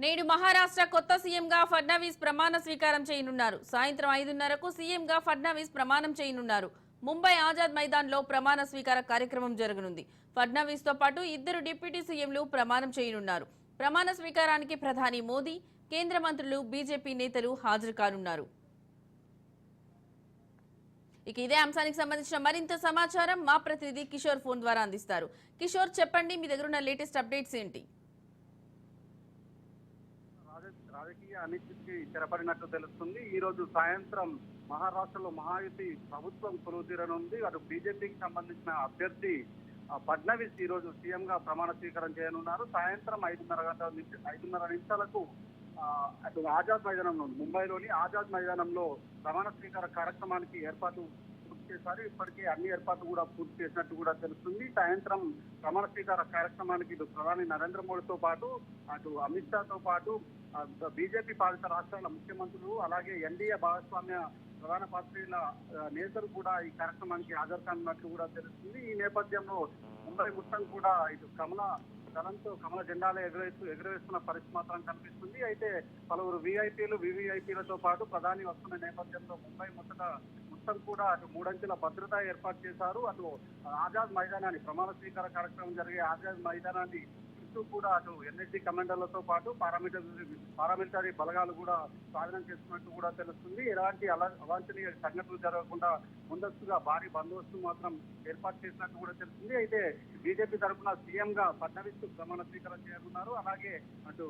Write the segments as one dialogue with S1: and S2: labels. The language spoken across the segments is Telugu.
S1: నేడు మహారాష్ట్ర కొత్త సీఎంగా ఫడ్నవీస్ ప్రమాణ స్వీకారం చేయనున్నారు. సాయంత్రం 5:30కు సీఎంగా ఫడ్నవీస్ ప్రమాణం చేయనున్నారు. ముంబై ఆజాద్ మైదాన్లో ప్రమాణ స్వీకార కార్యక్రమం జరగనుంది. ఫడ్నవీస్ తో పాటు ఇద్దరు డిప్యూటీ సీఎంలు ప్రమాణం చేయనున్నారు. ప్రమాణ స్వీకారానికి ప్రధాని మోదీ, కేంద్ర మంత్రులు, బీజేపీ నేతలు హాజరు కానున్నారు. ఇక ఇదే అంశానికి సంబంధించిన మరింత సమాచారం మా ప్రతినిధి కిషోర్ ఫోన్ ద్వారా అందిస్తారు. కిషోర్, చెప్పండి, మీ దగ్గర ఉన్న లేటెస్ట్ అప్డేట్స్ ఏంటి?
S2: రాజకీయ అనిశ్చితికి తెరపడినట్టు తెలుస్తుంది. ఈ రోజు సాయంత్రం మహారాష్ట్రలో మహాయుతి ప్రభుత్వం కొలువుతీరనుంది. అటు బీజేపీకి సంబంధించిన అభ్యర్థి ఫడ్నవీస్ ఈ రోజు సీఎం గా ప్రమాణ స్వీకారం చేయనున్నారు. సాయంత్రం 5:30 నిమిషాలకు అటు ఆజాద్ మైదానంలో, ముంబైలోని ఆజాద్ మైదానంలో ప్రమాణ స్వీకార కార్యక్రమానికి ఏర్పాటు పూర్తి చేశారు. ఇప్పటికే అన్ని ఏర్పాట్లు కూడా పూర్తి చేసినట్టు కూడా తెలుస్తుంది. సాయంత్రం ప్రమాణ స్వీకార కార్యక్రమానికి ఇటు ప్రధాని నరేంద్ర మోడీతో పాటు అటు అమిత్ షాతో పాటు బీజేపీ పాలిత రాష్ట్రాల ముఖ్యమంత్రులు, అలాగే ఎన్డీఏ భాగస్వామ్య ప్రధాన పార్టీల నేతలు కూడా ఈ కార్యక్రమానికి హాజరు కానున్నట్లు కూడా తెలుస్తుంది. ఈ నేపథ్యంలో ముంబై మొత్తం కూడా ఇటు కమల జెండాలు ఎగురవేస్తున్న పరిస్థితి మాత్రం కనిపిస్తుంది. అయితే పలువురు వివిఐపీలతో పాటు ప్రధాని వస్తున్న నేపథ్యంలో ముంబై మొత్తం కూడా అటు 3 అంచెల భద్రత ఏర్పాటు చేశారు. అటు ఆజాద్ మైదానాన్ని, ప్రమాణ స్వీకార కార్యక్రమం జరిగే ఆజాద్ మైదానాన్ని చుట్టూ కూడా అటు ఎన్ఎస్జీ కమాండర్లతో పాటు పారామిలిటరీ బలగాలు కూడా స్వాధీనం చేసుకున్నట్టు కూడా తెలుస్తుంది. ఎలాంటి అవాంఛనీయ సంఘటనలు జరగకుండా ముందస్తుగా భారీ బందోబస్తు మాత్రం ఏర్పాటు చేసినట్టు కూడా తెలుస్తుంది. అయితే బీజేపీ తరఫున సీఎం గా ఫడ్నవీస్ ప్రమాణ స్వీకారం చేయనున్నారు. అలాగే అటు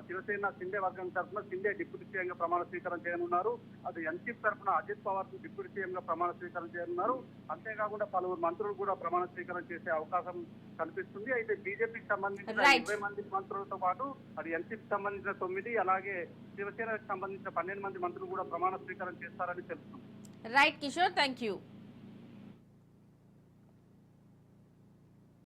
S2: శివసేన సిండే వర్గం తరఫున సిండే డిప్యూటీ సీఎం గా ప్రమాణ స్వీకారం చేయనున్నారు. అటు ఎన్సీపీ తరఫున అజిత్ పవార్ డిప్యూటీ సీఎం గా ప్రమాణ స్వీకారం చేయనున్నారు. అంతేకాకుండా పలువురు మంత్రులు కూడా ప్రమాణ స్వీకారం చేసే అవకాశం కనిపిస్తుంది. అయితే బీజేపీకి సంబంధించిన 20 మంది మంత్రులతో పాటు అది ఎన్సీపీకి సంబంధించిన 9, అలాగే శివసేనకు సంబంధించిన 12 మంది మంత్రులు కూడా ప్రమాణ స్వీకారం చేస్తారని తెలుస్తుంది.
S1: Right Kishore, thank you.